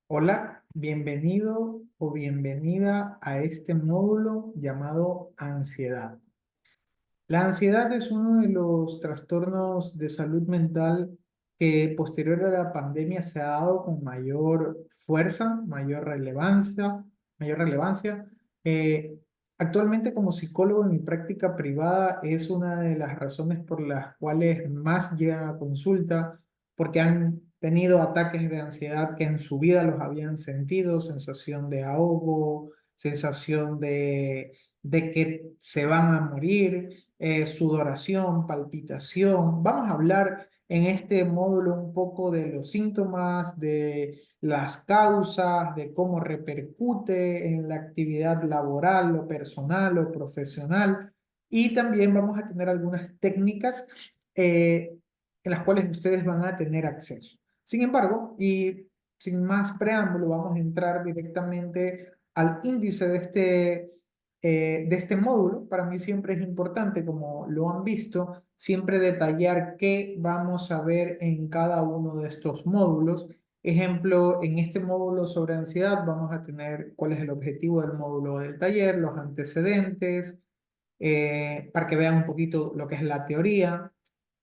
Hola, bienvenido o bienvenida a este módulo llamado ansiedad. La ansiedad es uno de los trastornos de salud mental que posterior a la pandemia se ha dado con mayor fuerza, mayor relevancia. Eh, Actualmente como psicólogo en mi práctica privada es una de las razones por las cuales más llegan a consulta, porque han tenido ataques de ansiedad que en su vida los habían sentido, sensación de ahogo, sensación de que se van a morir, sudoración, palpitación. Vamos a hablar en este módulo un poco de los síntomas, de las causas, de cómo repercute en la actividad laboral, o personal o profesional. Y también vamos a tener algunas técnicas en las cuales ustedes van a tener acceso. Sin embargo, y sin más preámbulo, vamos a entrar directamente al índice de este módulo. Para mí siempre es importante, como lo han visto, siempre detallar qué vamos a ver en cada uno de estos módulos. Ejemplo, en este módulo sobre ansiedad vamos a tener cuál es el objetivo del módulo del taller, los antecedentes, para que vean un poquito lo que es la teoría,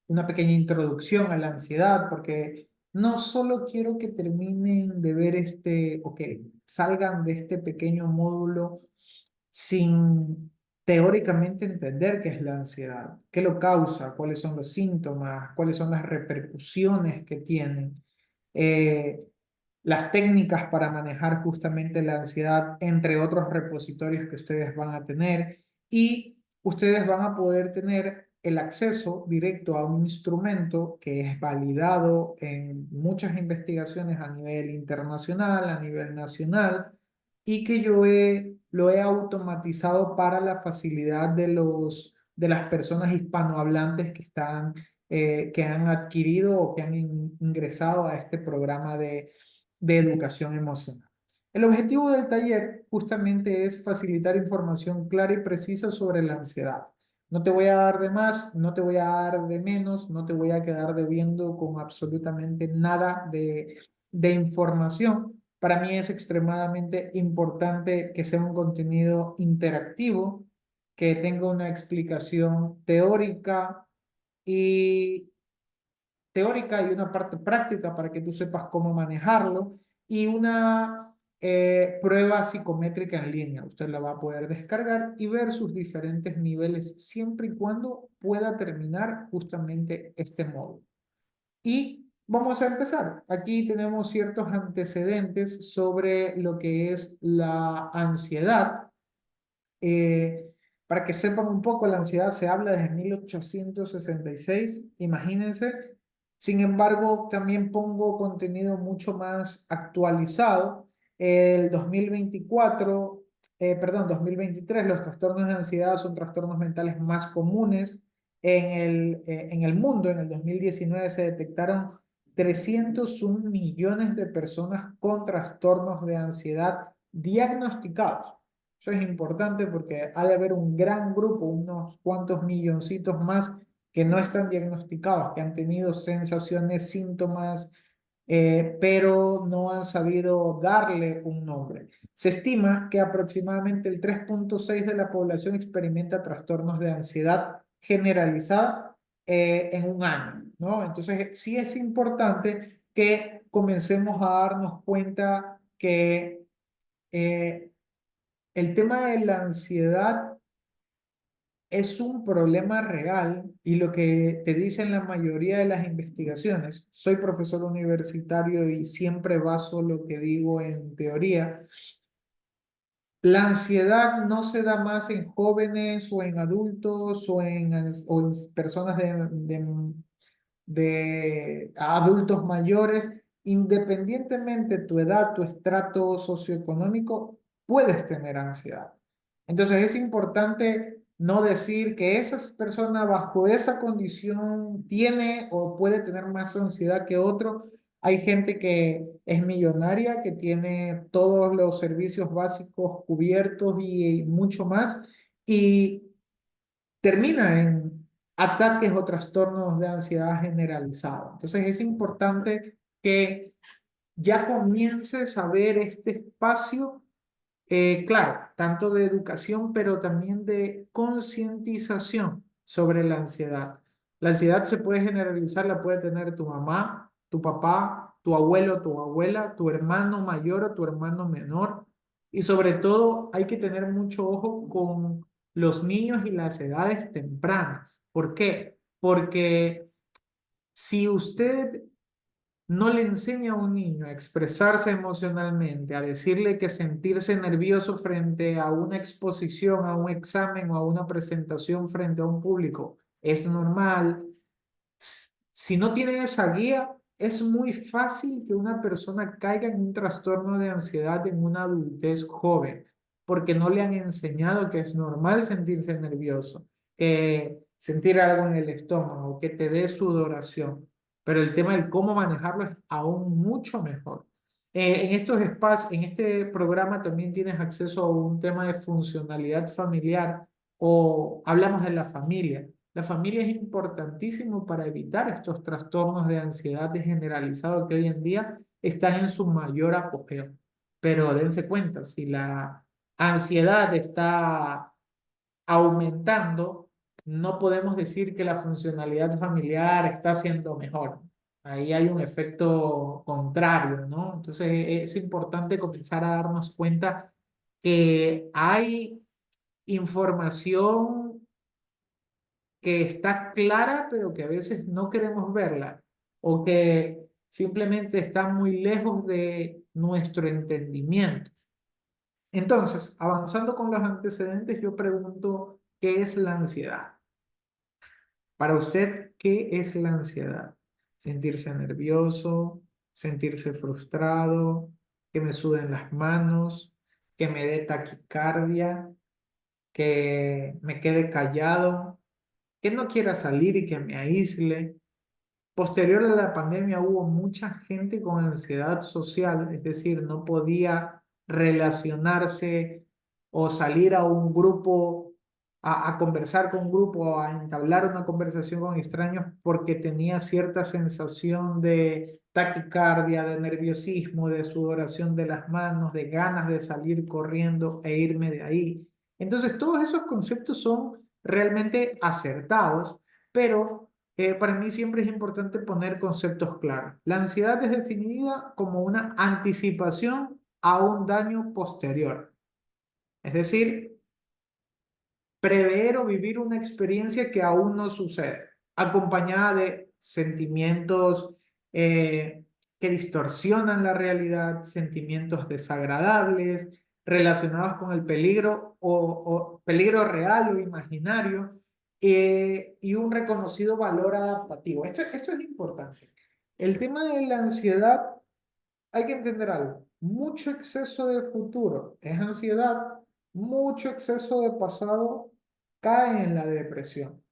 una pequeña introducción a la ansiedad, porque no solo quiero que terminen de ver o que salgan de este pequeño módulo sin teóricamente entender qué es la ansiedad, qué lo causa, cuáles son los síntomas, cuáles son las repercusiones que tienen, eh, las técnicas para manejar justamente la ansiedad, entre otros repositorios que ustedes van a tener, y ustedes van a poder tener el acceso directo a un instrumento que es validado en muchas investigaciones a nivel internacional, a nivel nacional, y que lo he automatizado para la facilidad de las personas hispanohablantes que han adquirido o que han ingresado a este programa de educación emocional. El objetivo del taller justamente es facilitar información clara y precisa sobre la ansiedad. No te voy a dar de más, no te voy a dar de menos, no te voy a quedar debiendo con absolutamente nada de información. Para mí es extremadamente importante que sea un contenido interactivo, que tenga una explicación y y una parte práctica para que tú sepas cómo manejarlo y una prueba psicométrica en línea. Usted la va a poder descargar y ver sus diferentes niveles siempre y cuando pueda terminar justamente este módulo. Y vamos a empezar. Aquí tenemos ciertos antecedentes sobre lo que es la ansiedad. Eh, para que sepan un poco, la ansiedad se habla desde 1866, imagínense. Sin embargo, también pongo contenido mucho más actualizado. El 2024, perdón, 2023, los trastornos de ansiedad son trastornos mentales más comunes en el mundo. En el 2019 se detectaron 301 millones de personas con trastornos de ansiedad diagnosticados. Eso es importante porque ha de haber un gran grupo, unos cuantos milloncitos más que no están diagnosticados, que han tenido sensaciones, síntomas, pero no han sabido darle un nombre. Se estima que aproximadamente el 3,6 de la población experimenta trastornos de ansiedad generalizada en un año, ¿no? Entonces, sí es importante que comencemos a darnos cuenta que eh, el tema de la ansiedad es un problema real y lo que te dicen la mayoría de las investigaciones, soy profesor universitario y siempre baso lo que digo en teoría, la ansiedad no se da más en jóvenes o en adultos o en personas de adultos mayores, independientemente de tu edad, tu estrato socioeconómico, puedes tener ansiedad. Entonces es importante no decir que esa persona bajo esa condición tiene o puede tener más ansiedad que otro. Hay gente que es millonaria, que tiene todos los servicios básicos cubiertos y mucho más, y termina en ataques o trastornos de ansiedad generalizado. Entonces es importante que ya comiences a ver este espacio, claro, tanto de educación, pero también de concientización sobre la ansiedad. La ansiedad se puede generalizar, la puede tener tu mamá, tu papá, tu abuelo, tu abuela, tu hermano mayor o tu hermano menor. Y sobre todo hay que tener mucho ojo con los niños y las edades tempranas. ¿Por qué? Porque si usted no le enseña a un niño a expresarse emocionalmente, a decirle que sentirse nervioso frente a una exposición, a un examen o a una presentación frente a un público es normal. Si no tiene esa guía, es muy fácil que una persona caiga en un trastorno de ansiedad en una adultez joven, porque no le han enseñado que es normal sentirse nervioso, que sentir algo en el estómago, que te dé sudoración. Pero el tema del cómo manejarlo es aún mucho mejor. En estos espacios, en este programa también tienes acceso a un tema de funcionalidad familiar o hablamos de la familia. La familia es importantísimo para evitar estos trastornos de ansiedad generalizado que hoy en día están en su mayor apogeo. Pero dense cuenta, si la ansiedad está aumentando, no podemos decir que la funcionalidad familiar está siendo mejor. Ahí hay un efecto contrario, ¿no? Entonces es importante comenzar a darnos cuenta que hay información que está clara, pero que a veces no queremos verla, o que simplemente está muy lejos de nuestro entendimiento. Entonces, avanzando con los antecedentes, yo pregunto, ¿qué es la ansiedad? Para usted, ¿qué es la ansiedad? Sentirse nervioso, sentirse frustrado, que me suden las manos, que me dé taquicardia, que me quede callado, que no quiera salir y que me aísle. Posterior a la pandemia hubo mucha gente con ansiedad social, es decir, no podía relacionarse o salir a un grupo, a conversar con un grupo, a entablar una conversación con extraños porque tenía cierta sensación de taquicardia, de nerviosismo, de sudoración de las manos, de ganas de salir corriendo e irme de ahí. Entonces, todos esos conceptos son realmente acertados, pero para mí siempre es importante poner conceptos claros. La ansiedad es definida como una anticipación a un daño posterior. Es decir, prever o vivir una experiencia que aún no sucede, acompañada de sentimientos que distorsionan la realidad, sentimientos desagradables relacionados con el peligro o peligro real o imaginario, y un reconocido valor adaptativo. Esto es importante. El tema de la ansiedad, hay que entender algo. Mucho exceso de futuro es ansiedad, mucho exceso de pasado cae en la depresión.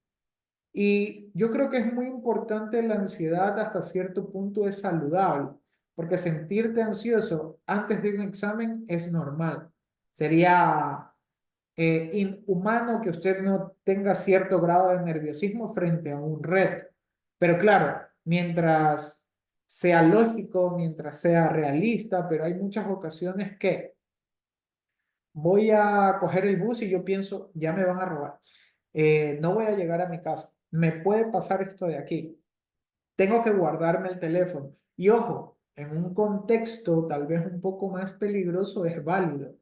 Y yo creo que es muy importante la ansiedad hasta cierto punto es saludable, porque sentirte ansioso antes de un examen es normal. Sería inhumano que usted no tenga cierto grado de nerviosismo frente a un reto. Pero claro, mientras sea lógico, mientras sea realista, pero hay muchas ocasiones que voy a coger el bus y yo pienso, ya me van a robar. No voy a llegar a mi casa. Me puede pasar esto de aquí. Tengo que guardarme el teléfono. Y ojo, en un contexto tal vez un poco más peligroso es válido,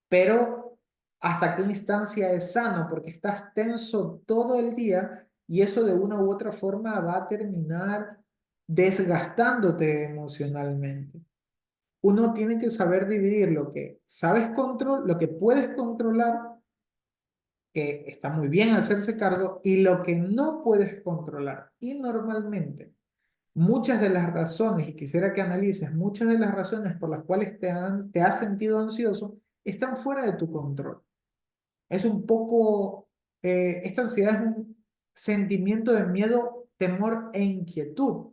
pero ¿hasta qué instancia es sano? Porque estás tenso todo el día y eso de una u otra forma va a terminar desgastándote emocionalmente. Uno tiene que saber dividir lo que sabes control, lo que puedes controlar, que está muy bien hacerse cargo, y lo que no puedes controlar. Y normalmente, muchas de las razones, y quisiera que analices, muchas de las razones por las cuales te has sentido ansioso, están fuera de tu control. Es un poco, esta ansiedad es un sentimiento de miedo, temor e inquietud.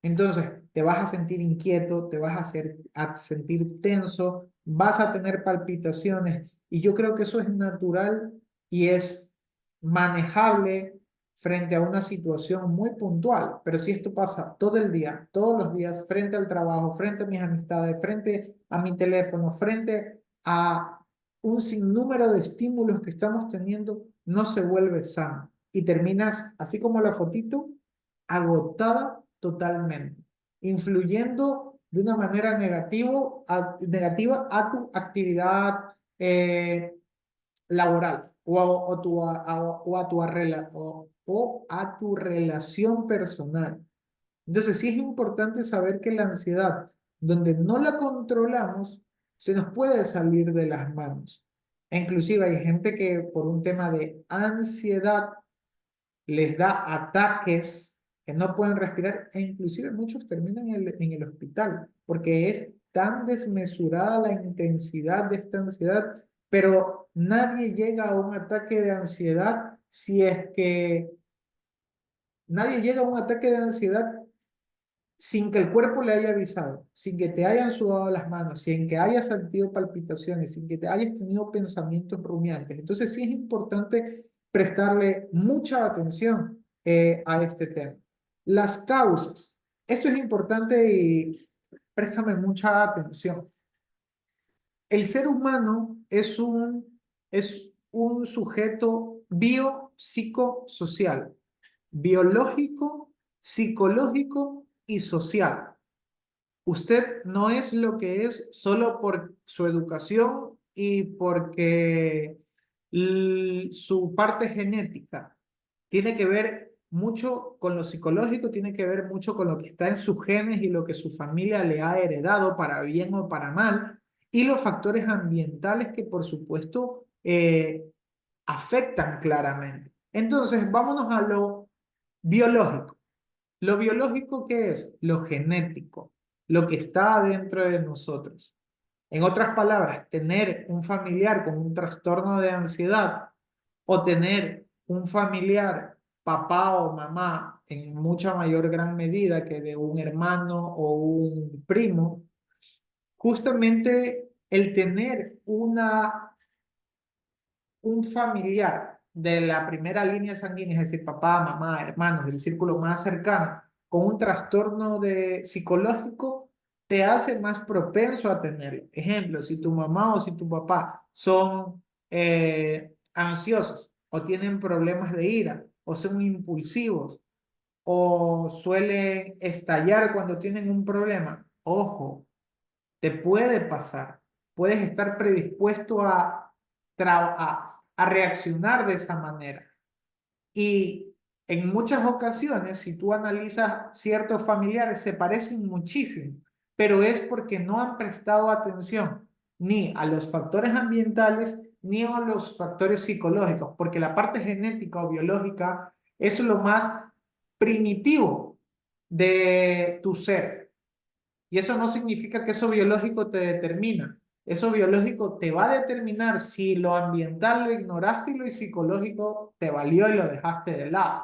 Entonces, te vas a sentir inquieto, te vas a sentir tenso, vas a tener palpitaciones y yo creo que eso es natural y es manejable frente a una situación muy puntual, pero si esto pasa todo el día, todos los días, frente al trabajo, frente a mis amistades, frente a mi teléfono, frente a un sinnúmero de estímulos que estamos teniendo, no se vuelve sano y terminas, así como la fotito, agotada totalmente, influyendo de una manera negativa a tu actividad laboral o a tu relación personal. Entonces, sí es importante saber que la ansiedad, donde no la controlamos, se nos puede salir de las manos. E inclusive hay gente que por un tema de ansiedad les da ataques que no pueden respirar e inclusive muchos terminan en el hospital porque es tan desmesurada la intensidad de esta ansiedad, pero nadie llega a un ataque de ansiedad si es que nadie llega a un ataque de ansiedad sin que el cuerpo le haya avisado, sin que te hayan sudado las manos, sin que hayas sentido palpitaciones, sin que te hayas tenido pensamientos rumiantes. Entonces sí es importante prestarle mucha atención a este tema. Las causas. Esto es importante y préstame mucha atención. El ser humano es un sujeto biopsicosocial, biológico, psicológico y social. Usted no es lo que es solo por su educación y porque su parte genética tiene que ver mucho con lo psicológico, tiene que ver mucho con lo que está en sus genes y lo que su familia le ha heredado para bien o para mal, y los factores ambientales que por supuesto afectan claramente. Entonces, vámonos a lo biológico. Lo biológico, ¿qué es? Lo genético, lo que está dentro de nosotros. En otras palabras, tener un familiar con un trastorno de ansiedad o tener un familiar, papá o mamá, en mucha mayor gran medida que de un hermano o un primo, justamente el tener un familiar de la primera línea sanguínea, es decir, papá, mamá, hermanos, del círculo más cercano, con un trastorno psicológico, te hace más propenso a tenerlo. Ejemplo, si tu mamá o si tu papá son ansiosos o tienen problemas de ira o son impulsivos o suelen estallar cuando tienen un problema, ojo, te puede pasar. Puedes estar predispuesto a reaccionar de esa manera. Y en muchas ocasiones, si tú analizas ciertos familiares, se parecen muchísimo, pero es porque no han prestado atención ni a los factores ambientales ni a los factores psicológicos, porque la parte genética o biológica es lo más primitivo de tu ser. Y eso no significa que eso biológico te determina. Eso biológico te va a determinar si lo ambiental lo ignoraste y lo psicológico te valió y lo dejaste de lado.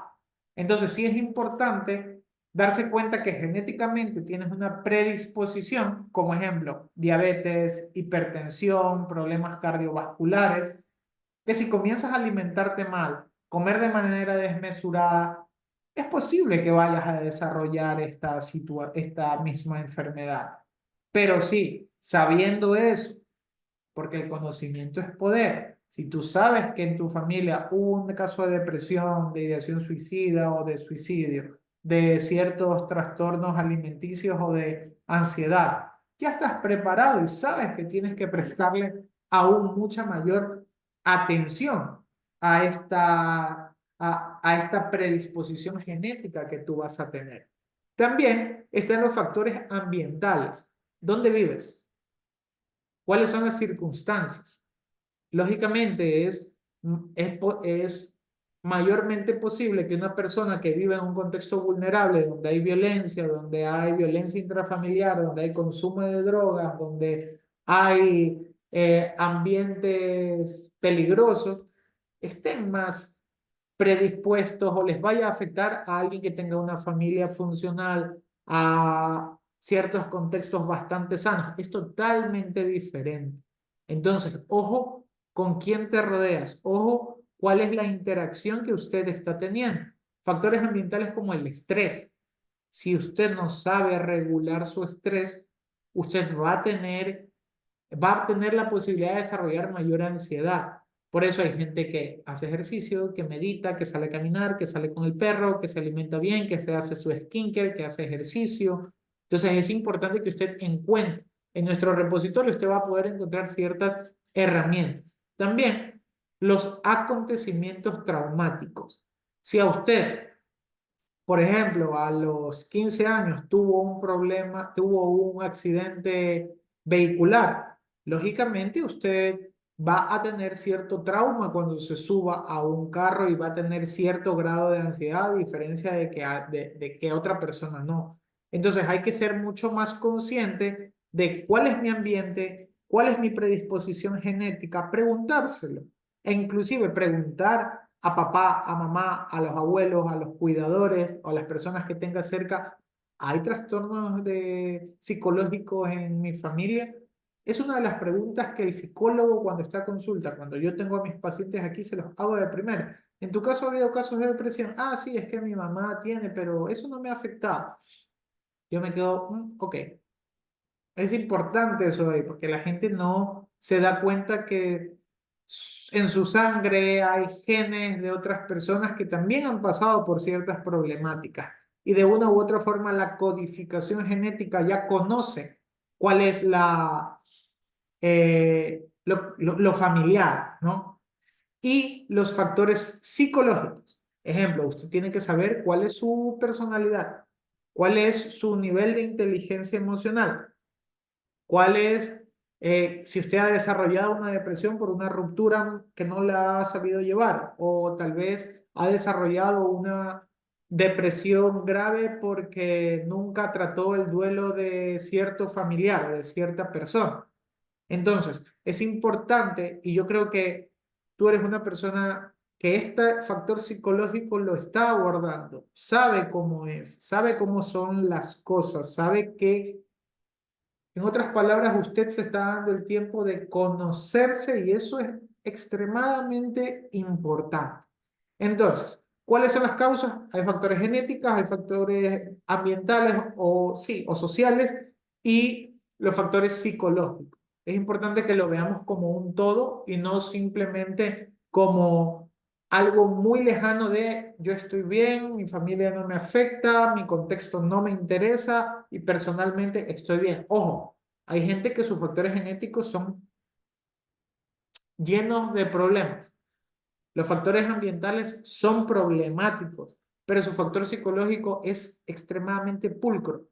Entonces sí es importante darse cuenta que genéticamente tienes una predisposición, como ejemplo, diabetes, hipertensión, problemas cardiovasculares, que si comienzas a alimentarte mal, comer de manera desmesurada, es posible que vayas a desarrollar esta misma enfermedad. Pero sí, sabiendo eso, porque el conocimiento es poder. Si tú sabes que en tu familia hubo un caso de depresión, de ideación suicida o de suicidio, de ciertos trastornos alimenticios o de ansiedad, ya estás preparado y sabes que tienes que prestarle aún mucha mayor atención a esta predisposición genética que tú vas a tener. También están los factores ambientales. ¿Dónde vives? ¿Cuáles son las circunstancias? Lógicamente es mayormente posible que una persona que vive en un contexto vulnerable, donde hay violencia intrafamiliar, donde hay consumo de drogas, donde hay ambientes peligrosos, estén más predispuestos o les vaya a afectar a alguien que tenga una familia funcional, a ciertos contextos bastante sanos. Es totalmente diferente. Entonces, ojo con quién te rodeas, ojo cuál es la interacción que usted está teniendo. Factores ambientales como el estrés. Si usted no sabe regular su estrés, usted va a tener la posibilidad de desarrollar mayor ansiedad. Por eso hay gente que hace ejercicio, que medita, que sale a caminar, que sale con el perro, que se alimenta bien, que se hace su skincare, que hace ejercicio. Entonces es importante que usted encuentre. En nuestro repositorio usted va a poder encontrar ciertas herramientas. También los acontecimientos traumáticos. Si a usted, por ejemplo, a los 15 años tuvo un problema, tuvo un accidente vehicular, lógicamente usted va a tener cierto trauma cuando se suba a un carro y va a tener cierto grado de ansiedad, a diferencia de que otra persona no. Entonces hay que ser mucho más consciente de cuál es mi ambiente, cuál es mi predisposición genética, preguntárselo e inclusive preguntar a papá, a mamá, a los abuelos, a los cuidadores o a las personas que tenga cerca, ¿hay trastornos psicológicos en mi familia? Es una de las preguntas que el psicólogo cuando está a consulta, cuando yo tengo a mis pacientes aquí, se los hago de primera. ¿En tu caso ha habido casos de depresión? Ah, sí, es que mi mamá tiene, pero eso no me ha afectado. Yo me quedo, ok. Es importante eso de ahí, porque la gente no se da cuenta que en su sangre hay genes de otras personas que también han pasado por ciertas problemáticas. Y de una u otra forma la codificación genética ya conoce cuál es lo familiar, ¿no? Y los factores psicológicos. Ejemplo, usted tiene que saber cuál es su personalidad, cuál es su nivel de inteligencia emocional. ¿Cuál es, si usted ha desarrollado una depresión por una ruptura que no la ha sabido llevar? O tal vez ha desarrollado una depresión grave porque nunca trató el duelo de cierto familiar o de cierta persona. Entonces, es importante y yo creo que tú eres una persona que este factor psicológico lo está abordando, sabe cómo es, sabe cómo son las cosas, sabe que en otras palabras, usted se está dando el tiempo de conocerse y eso es extremadamente importante. Entonces, ¿cuáles son las causas? Hay factores genéticos, hay factores ambientales o, sí, o sociales y los factores psicológicos. Es importante que lo veamos como un todo y no simplemente como algo muy lejano de yo estoy bien, mi familia no me afecta, mi contexto no me interesa y personalmente estoy bien. Ojo, hay gente que sus factores genéticos son llenos de problemas. Los factores ambientales son problemáticos, pero su factor psicológico es extremadamente pulcro.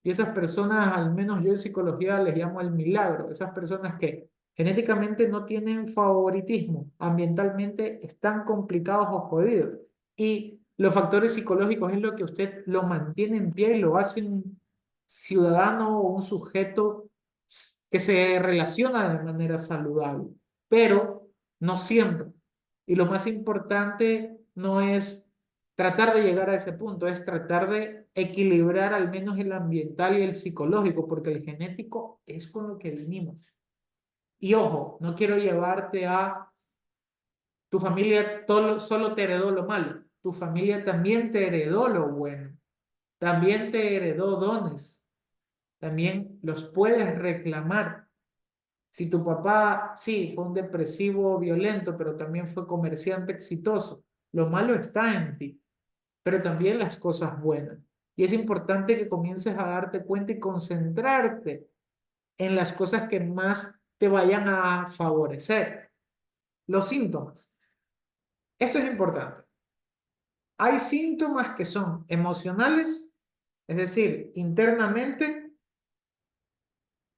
Y esas personas, al menos yo en psicología les llamo el milagro, esas personas que genéticamente no tienen favoritismo, ambientalmente están complicados o jodidos. Y los factores psicológicos es lo que usted lo mantiene en pie y lo hace un ciudadano o un sujeto que se relaciona de manera saludable, pero no siempre. Y lo más importante no es tratar de llegar a ese punto, es tratar de equilibrar al menos el ambiental y el psicológico, porque el genético es con lo que vinimos. Y ojo, no quiero llevarte a tu familia solo te heredó lo malo, tu familia también te heredó lo bueno, también te heredó dones, también los puedes reclamar. Si tu papá, sí, fue un depresivo violento, pero también fue comerciante exitoso, lo malo está en ti, pero también las cosas buenas. Y es importante que comiences a darte cuenta y concentrarte en las cosas que más te vayan a favorecer. Los síntomas. Esto es importante. Hay síntomas que son emocionales, es decir, internamente,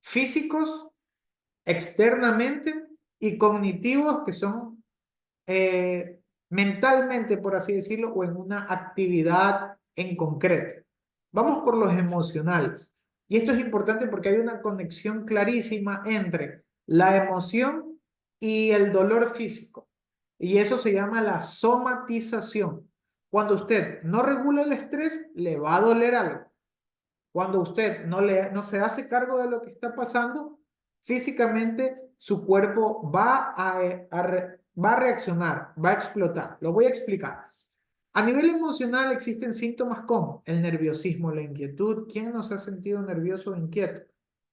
físicos, externamente y cognitivos que son mentalmente, por así decirlo, o en una actividad en concreto. Vamos por los emocionales. Y esto es importante porque hay una conexión clarísima entre la emoción y el dolor físico. Y eso se llama la somatización. Cuando usted no regula el estrés, le va a doler algo. Cuando usted no se hace cargo de lo que está pasando, físicamente su cuerpo va a reaccionar, va a explotar. Lo voy a explicar. A nivel emocional existen síntomas como el nerviosismo, la inquietud. ¿Quién nos ha sentido nervioso o inquieto?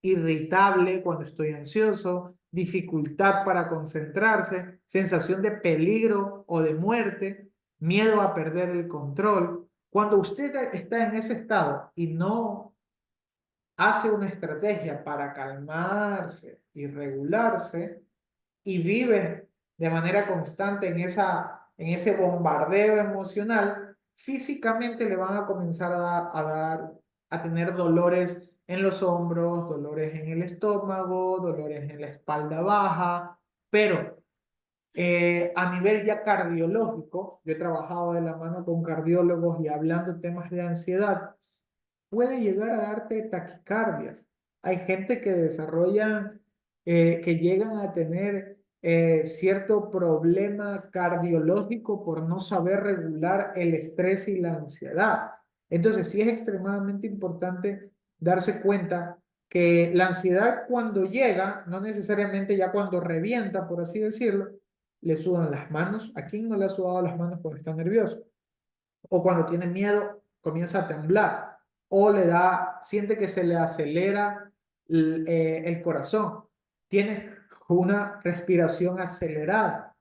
Irritable cuando estoy ansioso, dificultad para concentrarse, sensación de peligro o de muerte, miedo a perder el control. Cuando usted está en ese estado y no hace una estrategia para calmarse y regularse, y vive de manera constante en ese bombardeo emocional, físicamente le van a comenzar a tener dolores en los hombros, dolores en el estómago, dolores en la espalda baja, pero a nivel ya cardiológico, yo he trabajado de la mano con cardiólogos y hablando temas de ansiedad, puede llegar a darte taquicardias. Hay gente que desarrolla, que llegan a tener cierto problema cardiológico por no saber regular el estrés y la ansiedad. Entonces, sí es extremadamente importante darse cuenta que la ansiedad cuando llega, no necesariamente ya cuando revienta, por así decirlo, le sudan las manos. ¿A quién no le ha sudado las manos cuando está nervioso? O cuando tiene miedo, comienza a temblar, o siente que se le acelera el corazón, tiene una respiración acelerada,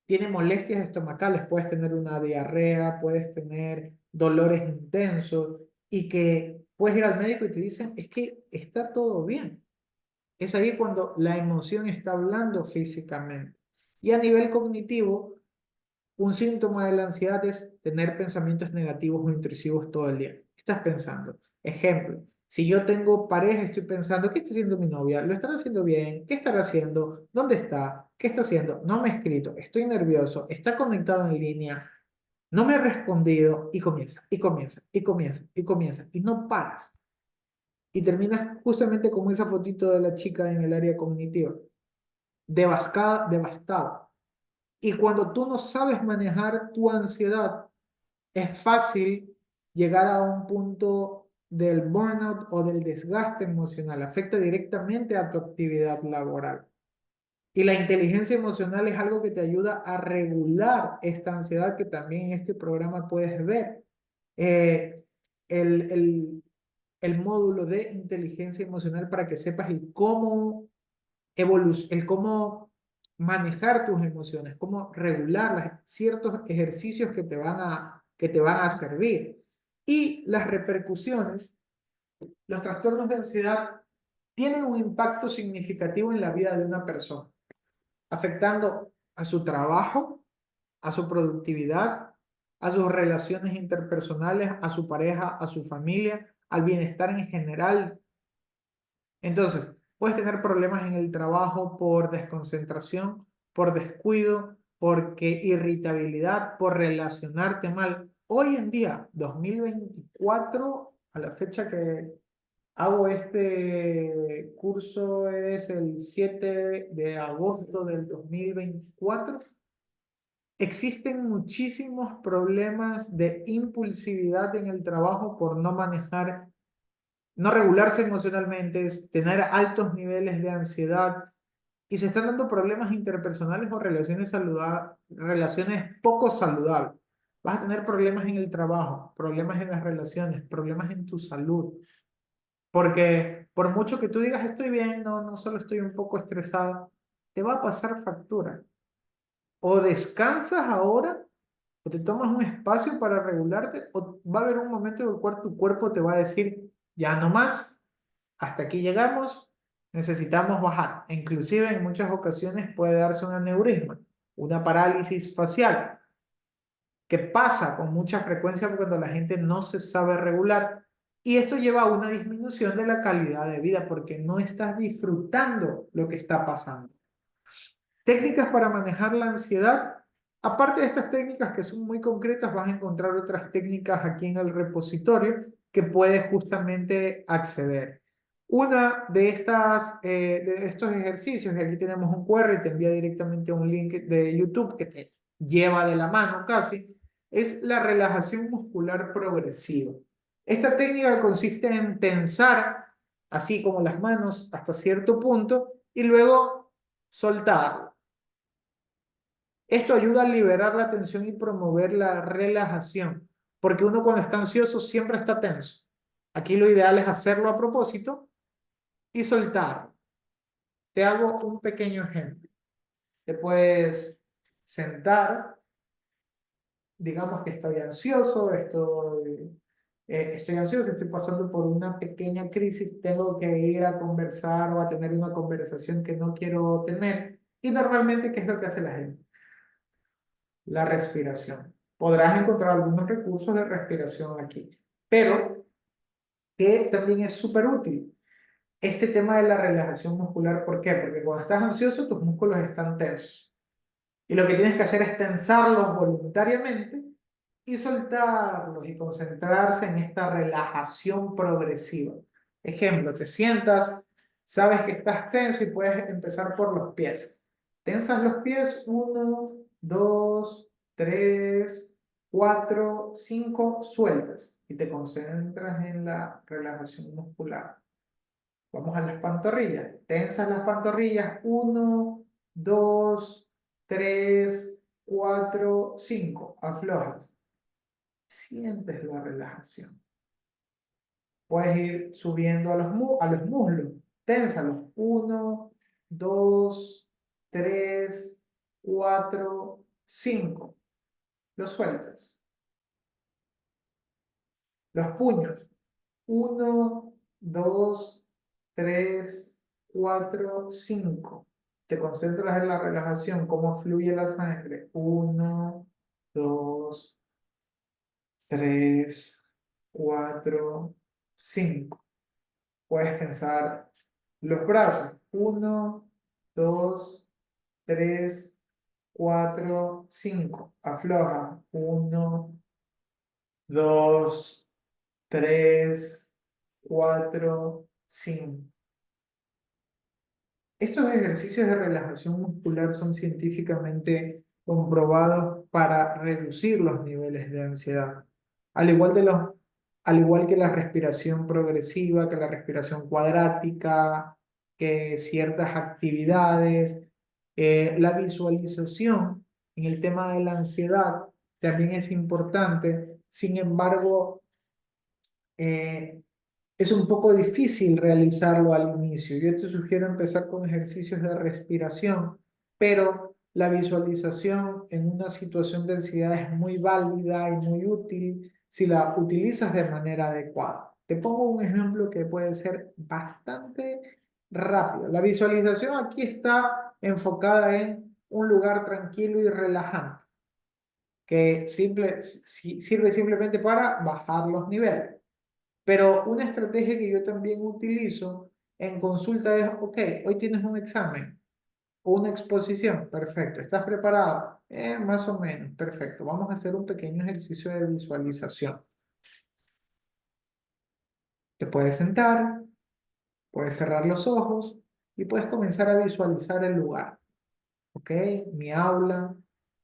tiene molestias estomacales, puedes tener una diarrea, puedes tener dolores intensos y que puedes ir al médico y te dicen, es que está todo bien. Es ahí cuando la emoción está hablando físicamente. Y a nivel cognitivo, un síntoma de la ansiedad es tener pensamientos negativos o intrusivos todo el día. ¿Qué estás pensando? Ejemplo, si yo tengo pareja, estoy pensando, ¿qué está haciendo mi novia? ¿Lo estará haciendo bien? ¿Qué estará haciendo? ¿Dónde está? ¿Qué está haciendo? No me ha escrito, estoy nervioso, está conectado en línea, no me ha respondido y comienza, y comienza, y comienza, y comienza, y no paras. Y terminas justamente como esa fotito de la chica en el área cognitiva, devastada, devastada. Y cuando tú no sabes manejar tu ansiedad, es fácil llegar a un punto del burnout o del desgaste emocional. Afecta directamente a tu actividad laboral. Y la inteligencia emocional es algo que te ayuda a regular esta ansiedad que también en este programa puedes ver. Eh, el, el, el módulo de inteligencia emocional para que sepas el cómo manejar tus emociones, cómo regularlas, ciertos ejercicios que te van a servir. Y las repercusiones, los trastornos de ansiedad tienen un impacto significativo en la vida de una persona, afectando a su trabajo, a su productividad, a sus relaciones interpersonales, a su pareja, a su familia, al bienestar en general. Entonces, puedes tener problemas en el trabajo por desconcentración, por descuido, porque irritabilidad, por relacionarte mal. Hoy en día, 2024, a la fecha que hago este curso es el 7 de agosto del 2024, existen muchísimos problemas de impulsividad en el trabajo por no manejar, no regularse emocionalmente, es tener altos niveles de ansiedad y se están dando problemas interpersonales o relaciones poco saludables. Vas a tener problemas en el trabajo, problemas en las relaciones, problemas en tu salud, porque por mucho que tú digas estoy bien, no, no solo estoy un poco estresado, te va a pasar factura. O descansas ahora, o te tomas un espacio para regularte, o va a haber un momento en el cual tu cuerpo te va a decir, ya no más, hasta aquí llegamos, necesitamos bajar. E inclusive en muchas ocasiones puede darse un aneurisma, una parálisis facial, que pasa con mucha frecuencia cuando la gente no se sabe regular. Y esto lleva a una disminución de la calidad de vida porque no estás disfrutando lo que está pasando. Técnicas para manejar la ansiedad. Aparte de estas técnicas que son muy concretas, vas a encontrar otras técnicas aquí en el repositorio que puedes justamente acceder. Una de estos ejercicios, y aquí tenemos un QR y te envía directamente a un link de YouTube que te lleva de la mano casi, es la relajación muscular progresiva. Esta técnica consiste en tensar, así como las manos, hasta cierto punto y luego soltarlo. Esto ayuda a liberar la tensión y promover la relajación, porque uno cuando está ansioso siempre está tenso. Aquí lo ideal es hacerlo a propósito y soltar. Te hago un pequeño ejemplo. Te puedes sentar, digamos que estoy ansioso, estoy pasando por una pequeña crisis, tengo que ir a conversar o a tener una conversación que no quiero tener. Y normalmente, ¿qué es lo que hace la gente? La respiración. Podrás encontrar algunos recursos de respiración aquí, pero que también es súper útil. Este tema de la relajación muscular, ¿por qué? Porque cuando estás ansioso, tus músculos están tensos. Y lo que tienes que hacer es tensarlos voluntariamente y soltarlos y concentrarse en esta relajación progresiva. Ejemplo, te sientas, sabes que estás tenso y puedes empezar por los pies. Tensas los pies, uno, dos, tres, cuatro, cinco, sueltas y te concentras en la relajación muscular. Vamos a las pantorrillas. Tensas las pantorrillas. Uno, dos, tres, cuatro, cinco. Aflojas. Sientes la relajación. Puedes ir subiendo a los muslos. Ténsalos. Uno, dos, tres, cuatro, cinco. Los sueltas. Los puños. Uno, dos, tres, cuatro, cinco. Te concentras en la relajación, cómo fluye la sangre. Uno, dos, tres, cuatro, cinco. Puedes tensar los brazos. Uno, dos, tres, cuatro, cinco. Afloja. Uno, dos, tres, cuatro, cinco. Estos ejercicios de relajación muscular son científicamente comprobados para reducir los niveles de ansiedad, al igual, al igual que la respiración progresiva, que la respiración cuadrática, que ciertas actividades. La visualización en el tema de la ansiedad también es importante. Sin embargo, eh, es un poco difícil realizarlo al inicio. Yo te sugiero empezar con ejercicios de respiración, pero la visualización en una situación de ansiedad es muy válida y muy útil si la utilizas de manera adecuada. Te pongo un ejemplo que puede ser bastante rápido. La visualización aquí está enfocada en un lugar tranquilo y relajante, que sirve simplemente para bajar los niveles. Pero una estrategia que yo también utilizo en consulta es, ok, hoy tienes un examen o una exposición, perfecto, ¿estás preparado? Más o menos, perfecto. Vamos a hacer un pequeño ejercicio de visualización. Te puedes sentar, puedes cerrar los ojos y puedes comenzar a visualizar el lugar, ¿ok? Mi aula,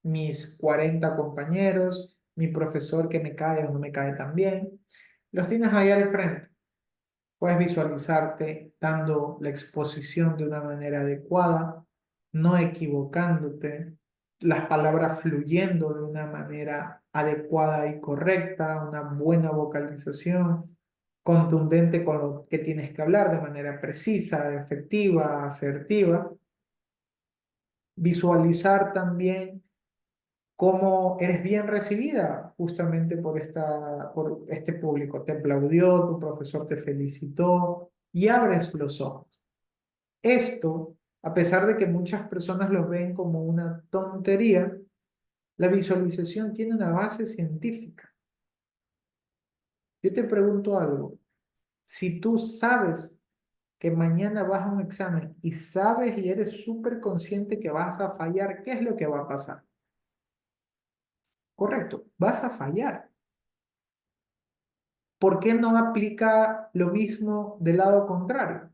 mis 40 compañeros, mi profesor que me cae o no me cae tan bien. Los tienes ahí al frente. Puedes visualizarte dando la exposición de una manera adecuada, no equivocándote, las palabras fluyendo de una manera adecuada y correcta, una buena vocalización, contundente con lo que tienes que hablar de manera precisa, efectiva, asertiva. Visualizar también cómo eres bien recibida justamente por este público. Te aplaudió, tu profesor te felicitó y abres los ojos. Esto, a pesar de que muchas personas lo ven como una tontería, la visualización tiene una base científica. Yo te pregunto algo, si tú sabes que mañana vas a un examen y sabes y eres súper consciente que vas a fallar, ¿qué es lo que va a pasar? Correcto, vas a fallar. ¿Por qué no aplica lo mismo del lado contrario?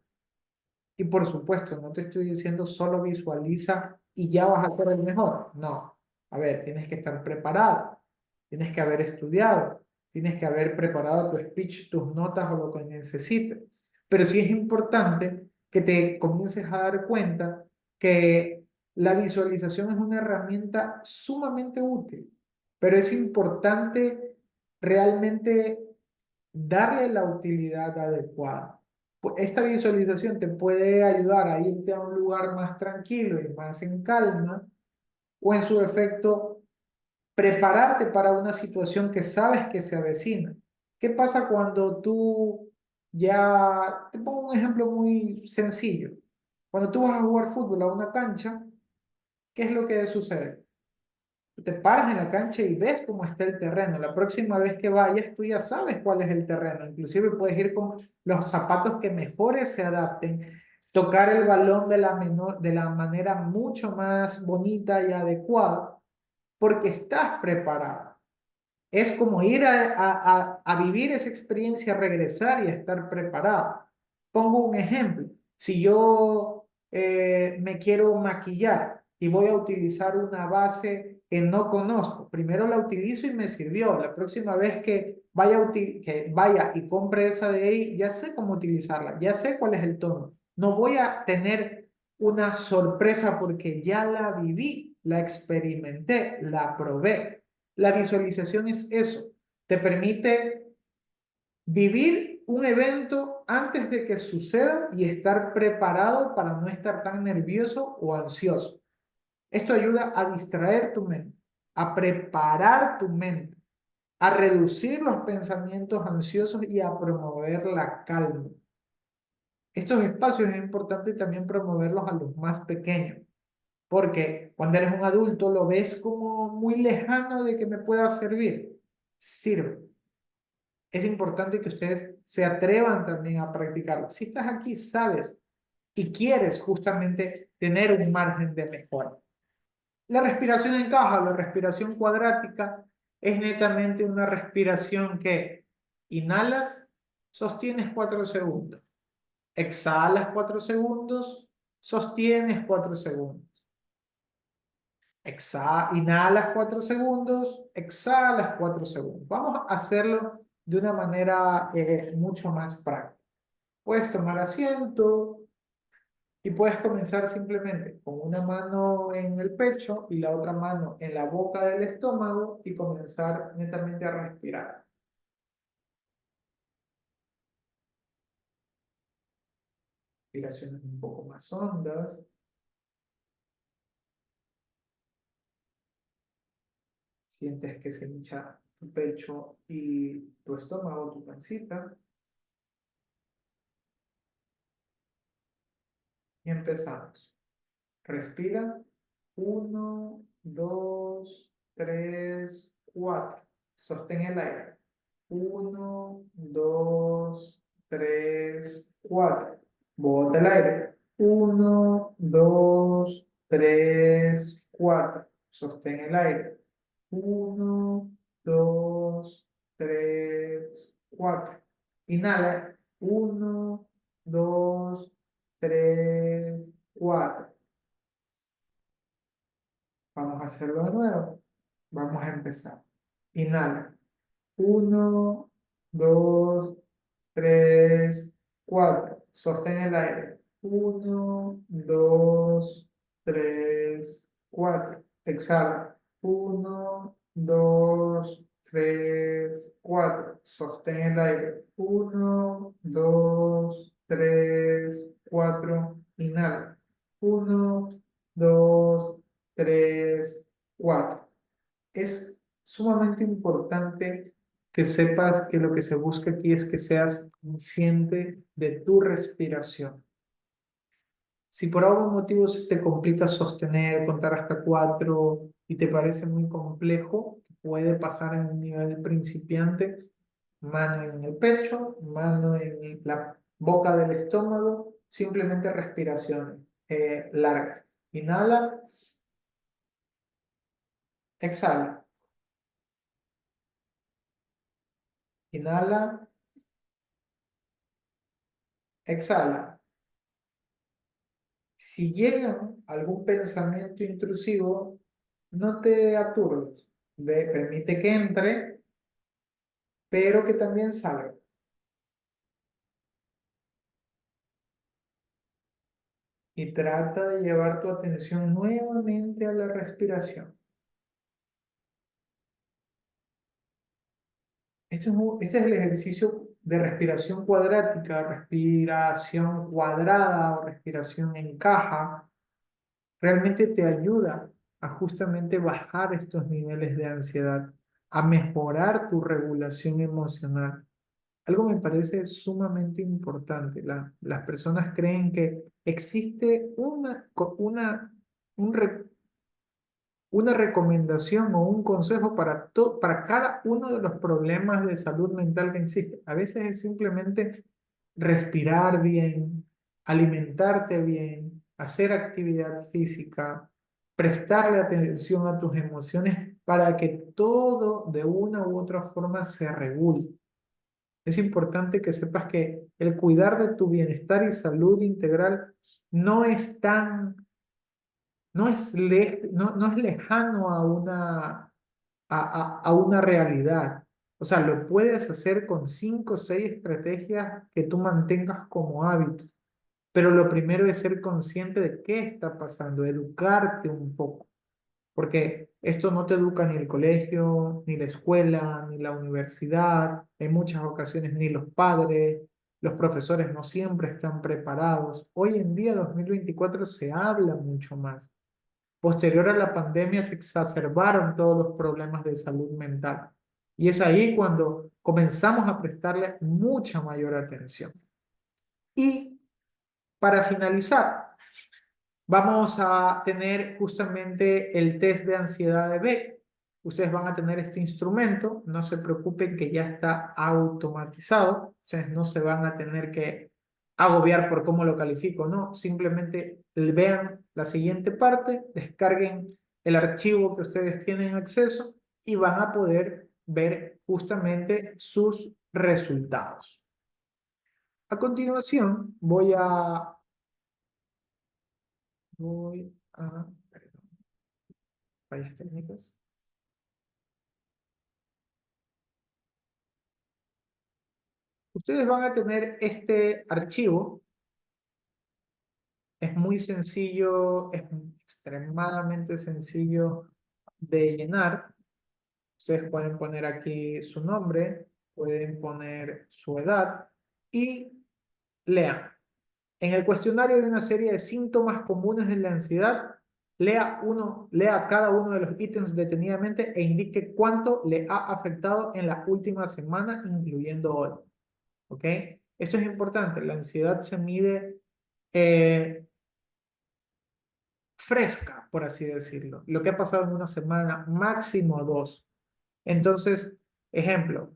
Y por supuesto, no te estoy diciendo solo visualiza y ya vas a ser el mejor. No. A ver, tienes que estar preparado, tienes que haber estudiado, tienes que haber preparado tu speech, tus notas o lo que necesites. Pero sí es importante que te comiences a dar cuenta que la visualización es una herramienta sumamente útil, pero es importante realmente darle la utilidad adecuada. Esta visualización te puede ayudar a irte a un lugar más tranquilo y más en calma, o en su efecto, prepararte para una situación que sabes que se avecina. ¿Qué pasa cuando tú ya, te pongo un ejemplo muy sencillo, cuando tú vas a jugar fútbol a una cancha, ¿qué es lo que sucede? Tú te paras en la cancha y ves cómo está el terreno. La próxima vez que vayas, tú ya sabes cuál es el terreno. Inclusive puedes ir con los zapatos que mejores se adapten, tocar el balón de la manera mucho más bonita y adecuada, porque estás preparado. Es como ir a vivir esa experiencia, regresar y estar preparado. Pongo un ejemplo. Si yo me quiero maquillar y voy a utilizar una base que no conozco, primero la utilizo y me sirvió. La próxima vez que vaya y compre esa de ahí, ya sé cómo utilizarla, ya sé cuál es el tono. No voy a tener una sorpresa porque ya la viví, la experimenté, la probé. La visualización es eso, te permite vivir un evento antes de que suceda y estar preparado para no estar tan nervioso o ansioso. Esto ayuda a distraer tu mente, a preparar tu mente, a reducir los pensamientos ansiosos y a promover la calma. Estos espacios es importante también promoverlos a los más pequeños, porque cuando eres un adulto lo ves como muy lejano de que me pueda servir. Sirve. Es importante que ustedes se atrevan también a practicarlo. Si estás aquí, sabes y quieres justamente tener un margen de mejora. La respiración en caja, la respiración cuadrática, es netamente una respiración que inhalas, sostienes 4 segundos, exhalas 4 segundos, sostienes 4 segundos. Inhalas 4 segundos, exhalas 4 segundos. Vamos a hacerlo de una manera mucho más práctica. Puedes tomar asiento y puedes comenzar simplemente con una mano en el pecho y la otra mano en la boca del estómago y comenzar netamente a respirar. Respiraciones un poco más hondas. Sientes que se hincha tu pecho y tu estómago, tu pancita. Y empezamos. Respira. 1, 2, 3, 4. Sostén el aire. 1, 2, 3, 4. Bota el aire. 1, 2, 3, 4. Sostén el aire. 1, 2, 3, 4. Inhala. 1, 2, 3, 4. Vamos a hacerlo de nuevo. Vamos a empezar. Inhala. 1, 2, 3, 4. Sostén el aire. 1, 2, 3, 4. Exhala. 1, 2, 3, 4. Sostén el aire. 1, 2, 3, 4. Inhala. 1, 2, 3, 4. Es sumamente importante que sepas que lo que se busca aquí es que seas consciente de tu respiración. Si por algún motivo se te complica sostener, contar hasta 4 y te parece muy complejo, puede pasar en un nivel principiante, mano en el pecho, mano en la boca del estómago, simplemente respiraciones largas. Inhala, exhala, inhala, exhala. Si llega algún pensamiento intrusivo, no te aturdes. Permite que entre, pero que también salga. y trata de llevar tu atención nuevamente a la respiración. Este es el ejercicio de respiración cuadrática, respiración cuadrada o respiración en caja. Realmente te ayuda a justamente bajar estos niveles de ansiedad, a mejorar tu regulación emocional. Algo me parece sumamente importante. Las personas creen que existe un re- una recomendación o un consejo para cada uno de los problemas de salud mental que existe. A veces es simplemente respirar bien, alimentarte bien, hacer actividad física, prestarle atención a tus emociones para que todo de una u otra forma se regule. Es importante que sepas que el cuidar de tu bienestar y salud integral no es tan, no es lejano a una realidad. O sea, lo puedes hacer con 5 o 6 estrategias que tú mantengas como hábito. Pero lo primero es ser consciente de qué está pasando, educarte un poco. Porque esto no te educa ni el colegio, ni la escuela, ni la universidad, en muchas ocasiones ni los padres, los profesores no siempre están preparados. Hoy en día, 2024, se habla mucho más. Posterior a la pandemia se exacerbaron todos los problemas de salud mental. Y es ahí cuando comenzamos a prestarle mucha mayor atención. Y para finalizar, vamos a tener justamente el test de ansiedad de Beck. Ustedes van a tener este instrumento, no se preocupen que ya está automatizado, ustedes no se van a tener que agobiar por cómo lo califico, no, simplemente vean la siguiente parte, descarguen el archivo que ustedes tienen acceso y van a poder ver justamente sus resultados. A continuación, perdón, fallas técnicas. Ustedes van a tener este archivo, es muy sencillo, es extremadamente sencillo de llenar. Ustedes pueden poner aquí su nombre, pueden poner su edad y lean. En el cuestionario hay una serie de síntomas comunes de la ansiedad. Lea cada uno de los ítems detenidamente e indique cuánto le ha afectado en la última semana, incluyendo hoy. ¿Ok? Eso es importante. La ansiedad se mide eh, fresca, por así decirlo. Lo que ha pasado en una semana, máximo dos. Entonces, ejemplo,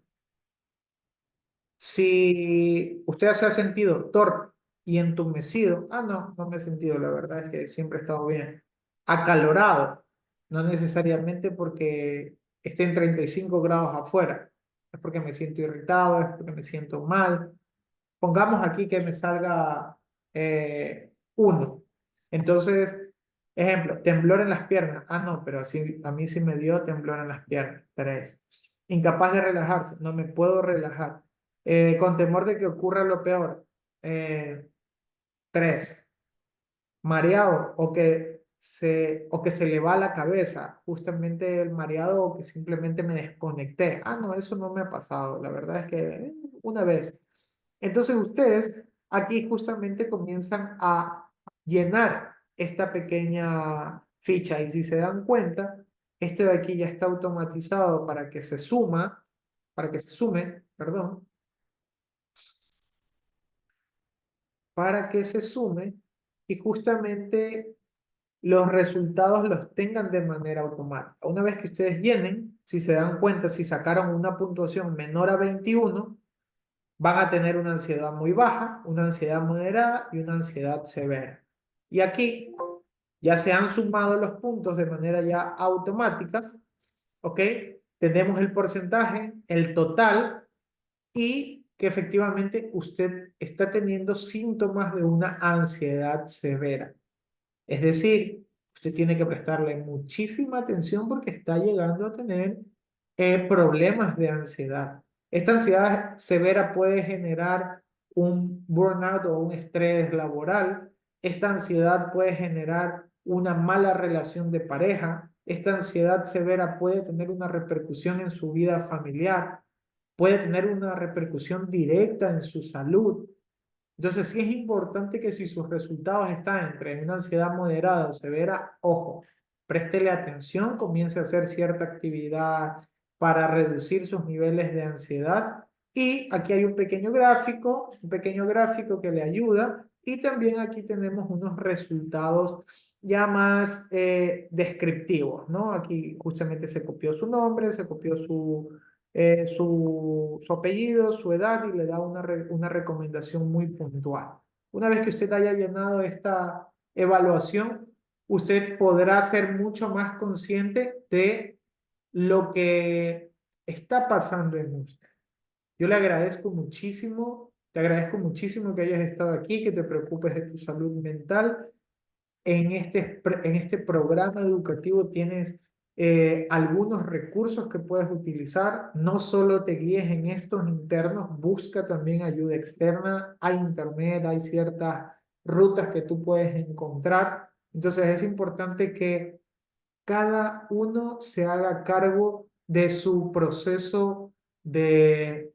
si usted se ha sentido torpe y entumecido, no, no me he sentido, la verdad es que siempre he estado bien. Acalorado, no necesariamente porque esté en 35 grados afuera, es porque me siento irritado, es porque me siento mal. Pongamos aquí que me salga 1. Entonces, ejemplo, temblor en las piernas. No, pero así, a mí sí me dio temblor en las piernas. 3. Incapaz de relajarse. No me puedo relajar. Con temor de que ocurra lo peor. 3. Mareado o que se le va la cabeza. Justamente el mareado o que simplemente me desconecté. No, eso no me ha pasado. La verdad es que una vez. Entonces ustedes aquí justamente comienzan a llenar esta pequeña ficha y si se dan cuenta, esto de aquí ya está automatizado para que se sume, perdón, para que se sume y justamente los resultados los tengan de manera automática. Una vez que ustedes llenen, si se dan cuenta, si sacaron una puntuación menor a 21, van a tener una ansiedad muy baja, una ansiedad moderada y una ansiedad severa. Y aquí ya se han sumado los puntos de manera ya automática, ¿ok? Tenemos el porcentaje, el total y que efectivamente usted está teniendo síntomas de una ansiedad severa. Es decir, usted tiene que prestarle muchísima atención porque está llegando a tener problemas de ansiedad. Esta ansiedad severa puede generar un burnout o un estrés laboral, Esta ansiedad puede generar una mala relación de pareja. Esta ansiedad severa puede tener una repercusión en su vida familiar, puede tener una repercusión directa en su salud. Entonces, sí es importante que si sus resultados están entre una ansiedad moderada o severa, ojo, préstele atención, comience a hacer cierta actividad para reducir sus niveles de ansiedad. Y aquí hay un pequeño gráfico que le ayuda. Y también aquí tenemos unos resultados ya más descriptivos, ¿no? Aquí justamente se copió su nombre, se copió su apellido, su edad y le da una recomendación muy puntual. Una vez que usted haya llenado esta evaluación, usted podrá ser mucho más consciente de lo que está pasando en usted. Yo le agradezco muchísimo, te agradezco muchísimo que hayas estado aquí, que te preocupes de tu salud mental. En este programa educativo tienes algunos recursos que puedes utilizar. No solo te guíes en estos internos, busca también ayuda externa. Hay internet, hay ciertas rutas que tú puedes encontrar. Entonces es importante que cada uno se haga cargo de su proceso de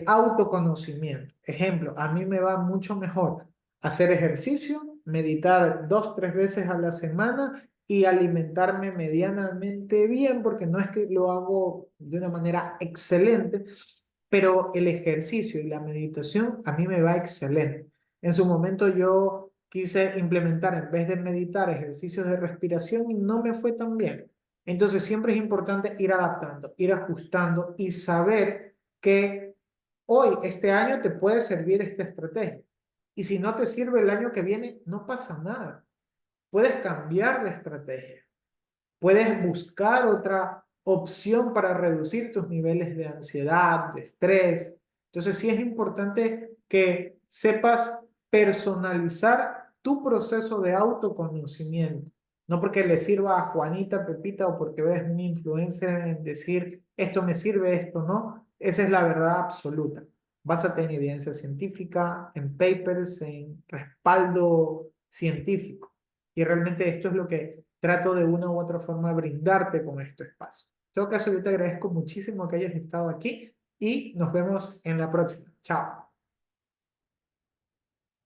autoconocimiento. Ejemplo, a mí me va mucho mejor hacer ejercicio, meditar 2, 3 veces a la semana y alimentarme medianamente bien, porque no es que lo hago de una manera excelente, pero el ejercicio y la meditación a mí me va excelente. En su momento yo quise implementar, en vez de meditar, ejercicios de respiración y no me fue tan bien. Entonces siempre es importante ir adaptando, ir ajustando y saber que hoy, este año, te puede servir esta estrategia. Y si no te sirve el año que viene, no pasa nada. Puedes cambiar de estrategia. Puedes buscar otra opción para reducir tus niveles de ansiedad, de estrés. Entonces, sí es importante que sepas personalizar tu proceso de autoconocimiento. No porque le sirva a Juanita, Pepita o porque ves un influencer en decir esto me sirve, esto no. Esa es la verdad absoluta. Básate en evidencia científica, en papers, en respaldo científico. Y realmente esto es lo que trato de una u otra forma brindarte con este espacio. En todo caso, yo te agradezco muchísimo que hayas estado aquí y nos vemos en la próxima. Chao.